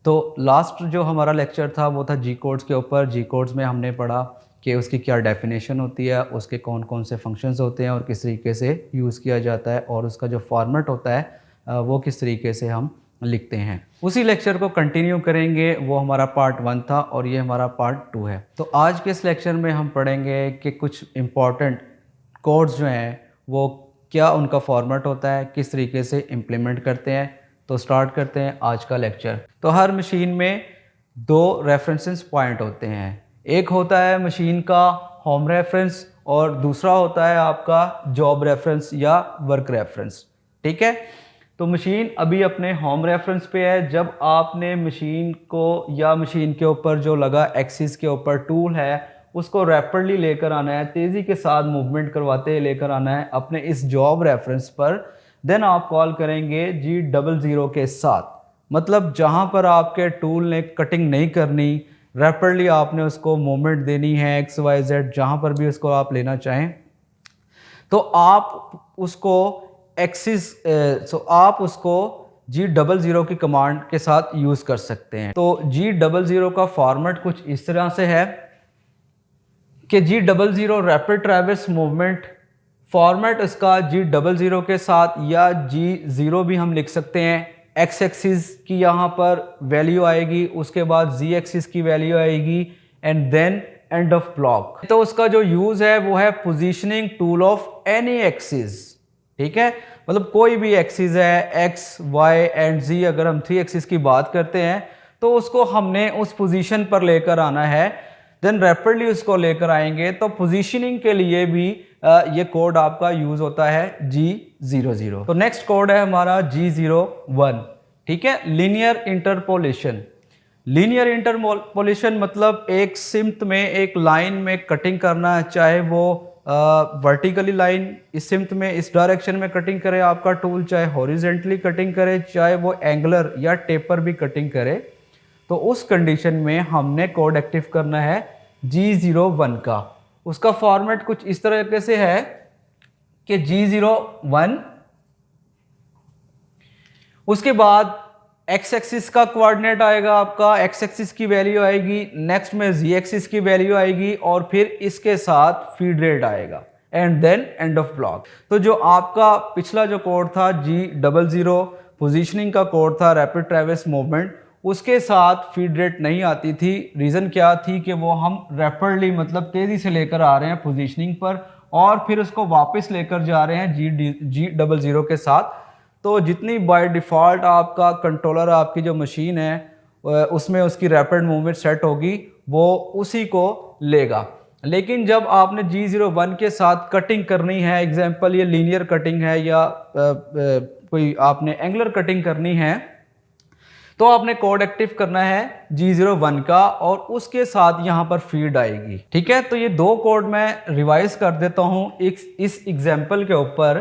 तो लास्ट जो हमारा लेक्चर था वो था जी कोड्स के ऊपर। जी कोड्स में हमने पढ़ा कि उसकी क्या डेफिनेशन होती है, उसके कौन कौन से फंक्शंस होते हैं और किस तरीके से यूज़ किया जाता है, और उसका जो फॉर्मेट होता है वो किस तरीके से हम लिखते हैं। उसी लेक्चर को कंटिन्यू करेंगे, वो हमारा पार्ट 1 था और ये हमारा पार्ट 2 है। तो आज के इस लेक्चर में हम पढ़ेंगे कि कुछ इम्पॉर्टेंट कोड्स जो हैं वो क्या उनका फॉर्मेट होता है, किस तरीके से इम्प्लीमेंट करते हैं। तो स्टार्ट करते हैं आज का लेक्चर। तो हर मशीन में दो रेफरेंसेस पॉइंट होते हैं। एक होता है मशीन का होम रेफरेंस और दूसरा होता है आपका जॉब रेफरेंस या वर्क रेफरेंस। ठीक है, तो मशीन अभी अपने होम रेफरेंस पे है। जब आपने मशीन को या मशीन के ऊपर जो लगा एक्सिस के ऊपर टूल है उसको रैपिडली लेकर आना है, तेज़ी के साथ मूवमेंट करवाते लेकर आना है अपने इस जॉब रेफरेंस पर, देन आप कॉल करेंगे G00 के साथ। मतलब जहाँ पर आपके टूल ने कटिंग नहीं करनी, रैपिडली आपने उसको मूवमेंट देनी है XYZ, जहाँ पर भी उसको आप लेना चाहें, तो आप उसको आप उसको G00 की कमांड के साथ यूज़ कर सकते हैं। तो G00 का फॉर्मेट कुछ इस तरह से है कि G00 rapid traverse movement, format इसका G00 के साथ या G0 भी हम लिख सकते हैं। एक्स एक्सिस की यहाँ पर वैल्यू आएगी, उसके बाद Z एक्सिस की वैल्यू आएगी and then end of block. तो उसका जो यूज़ है वो है positioning tool of any axis. ठीक है, मतलब कोई भी एक्सिस है X, Y एंड Z, अगर हम 3 एक्सिस की बात करते हैं तो उसको हमने उस पोजीशन पर लेकर आना है, देन रैपिडली उसको लेकर आएंगे। तो पोजीशनिंग के लिए भी ये कोड आपका यूज होता है G00। तो नेक्स्ट कोड है हमारा G01। ठीक है, लीनियर इंटरपोलेशन। लीनियर इंटरपोलेशन मतलब एक सिम्त में, एक लाइन में कटिंग करना है, चाहे वो वर्टिकली लाइन इस सिम्त में इस डायरेक्शन में कटिंग करे आपका टूल, चाहे हॉरिजेंटली कटिंग करे, चाहे वो एंगुलर या टेपर भी कटिंग करे। तो उस कंडीशन में हमने कोड एक्टिव करना है G01 का। उसका फॉर्मेट कुछ इस तरीके से है कि G01, उसके बाद एक्स एक्सिस का कोऑर्डिनेट आएगा आपका, एक्स एक्सिस की वैल्यू आएगी, नेक्स्ट में Z एक्सिस की वैल्यू आएगी और फिर इसके साथ फीड रेट आएगा and then end of block. तो जो आपका पिछला जो कोड था G00 पोजीशनिंग का कोड था, रैपिड ट्रैवर्स मूवमेंट, उसके साथ फीड रेट नहीं आती थी। रीज़न क्या थी कि वो हम रैपिडली मतलब तेज़ी से लेकर आ रहे हैं पोजीशनिंग पर और फिर उसको वापस लेकर जा रहे हैं G00 के साथ। तो जितनी बाय डिफ़ॉल्ट आपका कंट्रोलर, आपकी जो मशीन है उसमें उसकी रैपिड मूवमेंट सेट होगी, वो उसी को लेगा। लेकिन जब आपने G01 के साथ कटिंग करनी है, एग्जांपल ये लीनियर कटिंग है या कोई आपने एंगुलर कटिंग करनी है, तो आपने कोड एक्टिव करना है G01 का और उसके साथ यहाँ पर फीड आएगी। ठीक है, तो ये दो कोड मैं रिवाइज कर देता हूँ इस एग्जाम्पल के ऊपर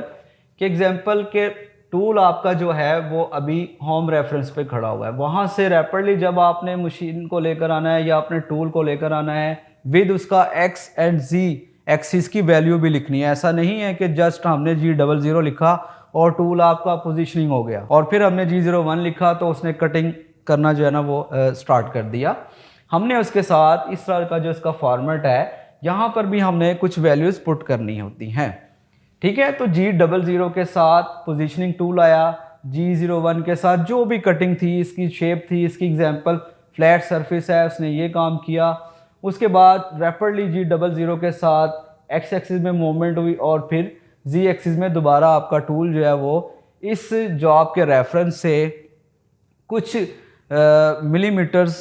कि एग्जाम्पल के टूल आपका जो है वो अभी होम रेफरेंस पे खड़ा हुआ है। वहाँ से रैपिडली जब आपने मशीन को लेकर आना है या अपने टूल को लेकर आना है विद उसका X एंड Z एक्सिस की वैल्यू भी लिखनी है। ऐसा नहीं है कि जस्ट हमने G00 लिखा और टूल आपका पोजीशनिंग हो गया और फिर हमने G01 लिखा तो उसने कटिंग करना जो है ना वो स्टार्ट कर दिया। हमने उसके साथ इस तरह का जो इसका फॉर्मेट है, यहाँ पर भी हमने कुछ वैल्यूज़ पुट करनी होती हैं। ठीक है, तो G00 के साथ पोजीशनिंग टूल आया, G01 के साथ जो भी कटिंग थी, इसकी शेप थी, इसकी एग्जांपल फ्लैट सरफेस है, उसने ये काम किया। उसके बाद रैपिडली G00 के साथ एक्स एक्सिस में मूवमेंट हुई और फिर Z एक्सिस में दोबारा आपका टूल जो है वो इस जॉब के रेफरेंस से कुछ मिलीमीटर्स,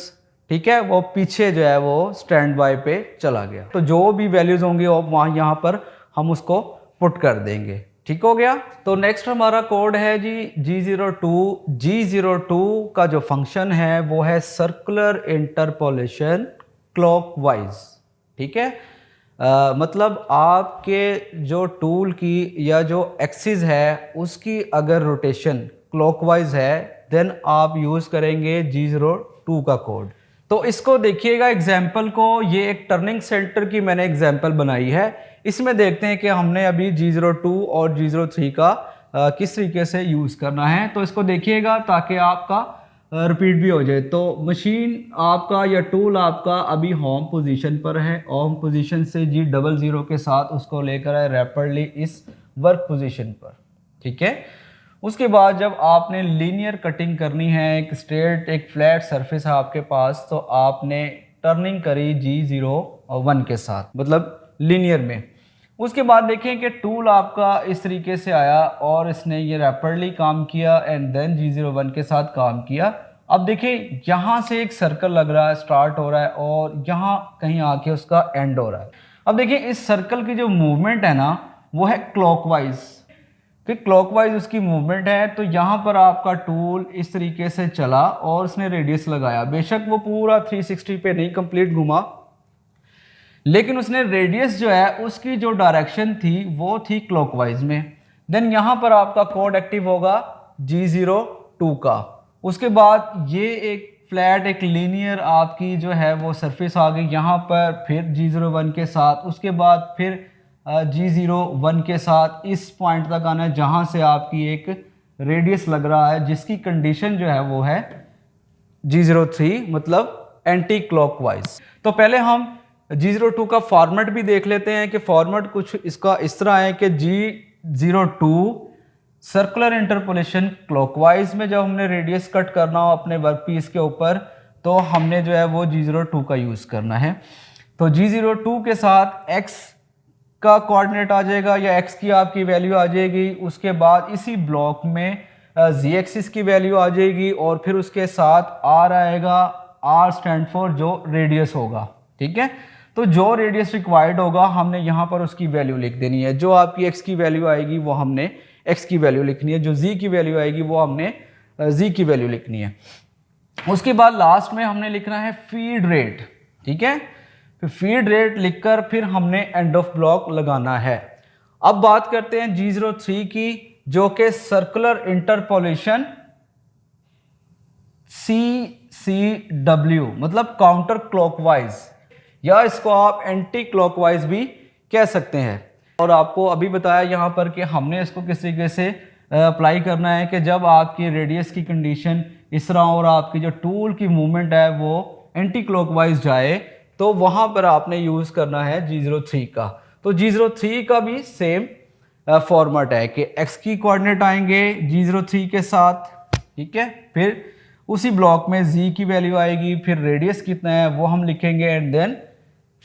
ठीक है, वो पीछे जो है वो स्टैंड बाय पे चला गया। तो जो भी वैल्यूज़ होंगी वहाँ यहाँ पर हम उसको पुट कर देंगे। ठीक हो गया। तो नेक्स्ट हमारा कोड है G02। G02 का जो फंक्शन है वो है सर्कुलर इंटरपोलेशन क्लॉकवाइज। ठीक है, मतलब आपके जो टूल की या जो एक्सिस है उसकी अगर रोटेशन क्लॉकवाइज है देन आप यूज़ करेंगे G02 का कोड। तो इसको देखिएगा एग्जाम्पल को, ये एक टर्निंग सेंटर की मैंने एग्जाम्पल बनाई है। इसमें देखते हैं कि हमने अभी G02 और G03 का किस तरीके से यूज़ करना है। तो इसको देखिएगा ताकि आपका रिपीट भी हो जाए। तो मशीन आपका या टूल आपका अभी होम पोजीशन पर है, होम पोजीशन से G00 के साथ उसको लेकर आए रैपिडली इस वर्क पोजीशन पर, ठीक है। उसके बाद जब आपने लीनियर कटिंग करनी है, एक स्ट्रेट एक फ्लैट सरफेस है आपके पास, तो आपने टर्निंग करी G01 के साथ, मतलब लीनियर में। उसके बाद देखें कि टूल आपका इस तरीके से आया और इसने ये रैपिडली काम किया एंड देन G01 के साथ काम किया। अब देखिए यहाँ से एक सर्कल लग रहा है, स्टार्ट हो रहा है और यहाँ कहीं आके उसका एंड हो रहा है। अब देखिए इस सर्कल की जो मूवमेंट है ना वो है क्लॉकवाइज, कि क्लॉकवाइज उसकी मूवमेंट है। तो यहाँ पर आपका टूल इस तरीके से चला और उसने रेडियस लगाया, बेशक वो पूरा 360 पे नहीं कंप्लीट घुमा, लेकिन उसने रेडियस जो है उसकी जो डायरेक्शन थी वो थी क्लॉकवाइज में। देन यहाँ पर आपका कोड एक्टिव होगा G02 का। उसके बाद ये एक फ्लैट एक लीनियर आपकी जो है वो सरफेस आ गई यहाँ पर, फिर G01 के साथ, उसके बाद फिर G01 के साथ इस पॉइंट तक आना है जहाँ से आपकी एक रेडियस लग रहा है, जिसकी कंडीशन जो है वो है G03, मतलब एंटी क्लॉकवाइज। तो पहले हम G02 का फॉर्मेट भी देख लेते हैं कि फॉर्मेट कुछ इसका इस तरह है कि G02 सर्कुलर इंटरपोलेशन क्लॉकवाइज में जब हमने रेडियस कट करना हो अपने वर्क पीस के ऊपर, तो हमने जो है वो G02 का यूज़ करना है। तो G02 के साथ x का कोऑर्डिनेट आ जाएगा या x की आपकी वैल्यू आ जाएगी। उसके बाद इसी ब्लॉक में z एक्सिस की वैल्यू आ जाएगी और फिर उसके साथ r आएगा, r स्टैंड फॉर जो रेडियस होगा, ठीक है। तो जो रेडियस रिक्वायर्ड होगा हमने यहाँ पर उसकी वैल्यू लिख देनी है। जो आपकी x की वैल्यू आएगी वो हमने x की वैल्यू लिखनी है, जो z की वैल्यू आएगी वो हमने z की वैल्यू लिखनी है। उसके बाद लास्ट में हमने लिखना है फीड रेट, ठीक है। फिर फीड रेट लिखकर फिर हमने एंड ऑफ ब्लॉक लगाना है। अब बात करते हैं G03 की, जो कि सर्कुलर इंटरपोलेशन CCW, मतलब काउंटर क्लॉकवाइज, या इसको आप एंटी क्लॉकवाइज भी कह सकते हैं। और आपको अभी बताया यहाँ पर कि हमने इसको किस तरीके से अप्लाई करना है कि जब आपकी रेडियस की कंडीशन इस तरह और आपकी जो टूल की मूवमेंट है वो एंटी क्लॉकवाइज जाए, तो वहाँ पर आपने यूज़ करना है G03 का। तो G03 का भी सेम फॉर्मेट है कि x की कोऑर्डिनेट आएंगे G03 के साथ, ठीक है। फिर उसी ब्लॉक में z की वैल्यू आएगी, फिर रेडियस कितना है वो हम लिखेंगे एंड देन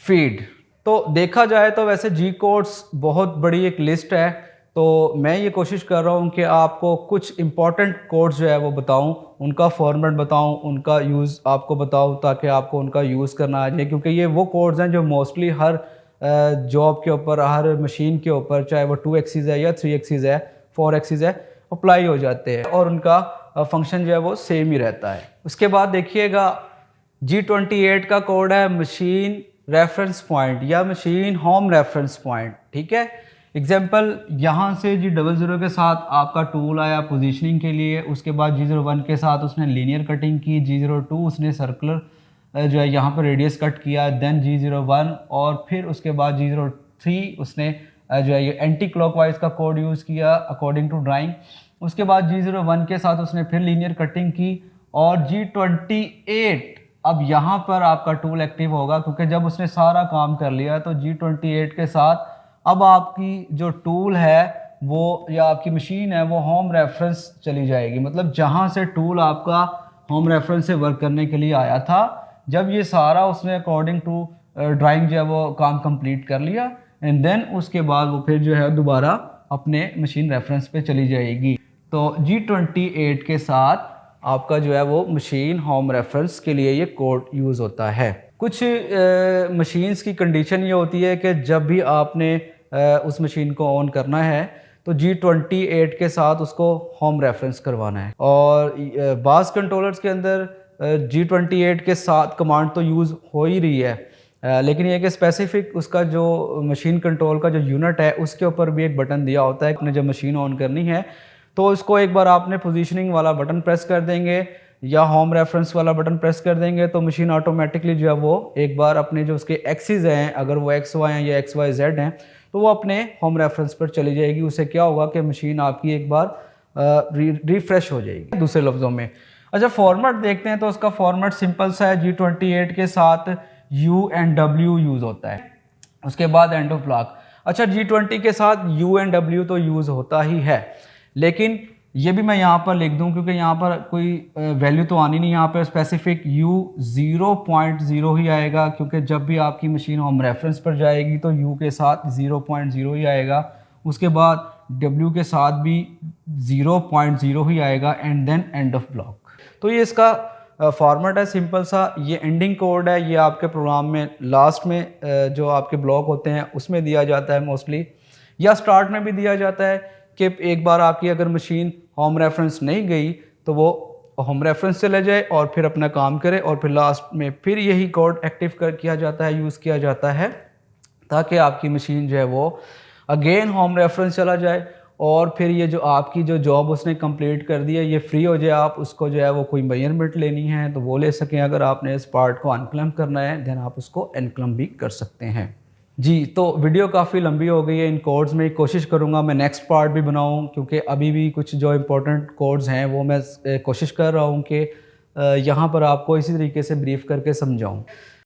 फीड। तो देखा जाए तो वैसे जी कोड्स बहुत बड़ी एक लिस्ट है, तो मैं ये कोशिश कर रहा हूँ कि आपको कुछ इंपॉर्टेंट कोड्स जो है वो बताऊँ, उनका फॉर्मेट बताऊँ, उनका यूज़ आपको बताऊँ ताकि आपको उनका यूज़ करना आ जाए, क्योंकि ये वो कोड्स हैं जो मोस्टली हर जॉब के ऊपर, हर मशीन के ऊपर, चाहे वो 2 एक्सिस है या 3 एक्सिस है, 4 एक्सिस है, अप्लाई हो जाते हैं और उनका फंक्शन जो है वो सेम ही रहता है। उसके बाद देखिएगा G28 का कोड है मशीन रेफरेंस पॉइंट या मशीन होम रेफरेंस पॉइंट, ठीक है। एग्जाम्पल यहाँ से G00 के साथ आपका टूल आया पोजीशनिंग के लिए, उसके बाद G01 के साथ उसने लीनियर कटिंग की, G02 उसने सर्कुलर जो है यहाँ पर रेडियस कट किया, देन G01 और फिर उसके बाद G03 उसने जो है ये एंटी क्लॉकवाइज का कोड यूज़ किया अकॉर्डिंग टू ड्राइंग। उसके बाद G01 के साथ उसने फिर लीनियर कटिंग की और G28 अब यहाँ पर आपका टूल एक्टिव होगा, क्योंकि जब उसने सारा काम कर लिया तो G28 के साथ अब आपकी जो टूल है वो या आपकी मशीन है वो होम रेफरेंस चली जाएगी, मतलब जहाँ से टूल आपका होम रेफरेंस से वर्क करने के लिए आया था, जब ये सारा उसने अकॉर्डिंग टू ड्राइंग जो है वो काम कंप्लीट कर लिया एंड देन उसके बाद वो फिर जो है दोबारा अपने मशीन रेफरेंस पे चली जाएगी। तो G28 के साथ आपका जो है वो मशीन होम रेफरेंस के लिए ये कोड यूज़ होता है। कुछ मशीन्स की कंडीशन ये होती है कि जब भी आपने उस मशीन को ऑन करना है तो G28 के साथ उसको होम रेफरेंस करवाना है। और बास कंट्रोलर्स के अंदर G28 के साथ कमांड तो यूज़ हो ही रही है, लेकिन ये कि स्पेसिफिक उसका जो मशीन कंट्रोल का जो यूनिट है उसके ऊपर भी एक बटन दिया होता है। आपने जब मशीन ऑन करनी है तो इसको एक बार आपने पोजीशनिंग वाला बटन प्रेस कर देंगे या होम रेफरेंस वाला बटन प्रेस कर देंगे तो मशीन ऑटोमेटिकली जो है वो एक बार अपने जो उसके एक्सिस हैं, अगर वो XY हैं या XYZ हैं, तो वो अपने होम रेफरेंस पर चली जाएगी। उससे क्या होगा कि मशीन आपकी एक बार रिफ्रेश हो जाएगी, दूसरे लफ्ज़ों में। अच्छा फॉर्मेट देखते हैं तो उसका फॉर्मेट सिंपल सा है, G28 के साथ U एंड W यूज़ होता है, उसके बाद एंड ऑफ ब्लॉक। अच्छा G20 के साथ U एंड W तो यूज़ होता ही है, लेकिन ये भी मैं यहाँ पर लिख दूँ क्योंकि यहाँ पर कोई वैल्यू तो आनी नहीं, यहाँ पर स्पेसिफिक U 0.0 ही आएगा, क्योंकि जब भी आपकी मशीन होम रेफरेंस पर जाएगी तो U के साथ 0.0 ही आएगा, उसके बाद W के साथ भी 0.0 ही आएगा and then end of block. तो ये इसका फॉर्मेट है सिंपल सा। ये एंडिंग कोड है, ये आपके प्रोग्राम में लास्ट में जो आपके ब्लॉक होते हैं उसमें दिया जाता है मोस्टली, या स्टार्ट में भी दिया जाता है कि एक बार आपकी अगर मशीन होम रेफरेंस नहीं गई तो वो होम रेफरेंस चले जाए और फिर अपना काम करे, और फिर लास्ट में फिर यही कोड एक्टिव किया जाता है, यूज़ किया जाता है, ताकि आपकी मशीन जो है वो अगेन होम रेफरेंस चला जाए और फिर ये जो आपकी जो जॉब उसने कंप्लीट कर दी है ये फ्री हो जाए। आप उसको जो है वो कोई मेजरमेंट लेनी है तो वो ले सकें। अगर आपने इस पार्ट को अनक्लम करना है देन आप उसको अनक्लम भी कर सकते हैं। जी, तो वीडियो काफ़ी लंबी हो गई है इन कोड्स में। कोशिश करूँगा मैं नेक्स्ट पार्ट भी बनाऊँ, क्योंकि अभी भी कुछ जो इंपॉर्टेंट कोड्स हैं वो मैं कोशिश कर रहा हूँ कि यहाँ पर आपको इसी तरीके से ब्रीफ करके समझाऊँ।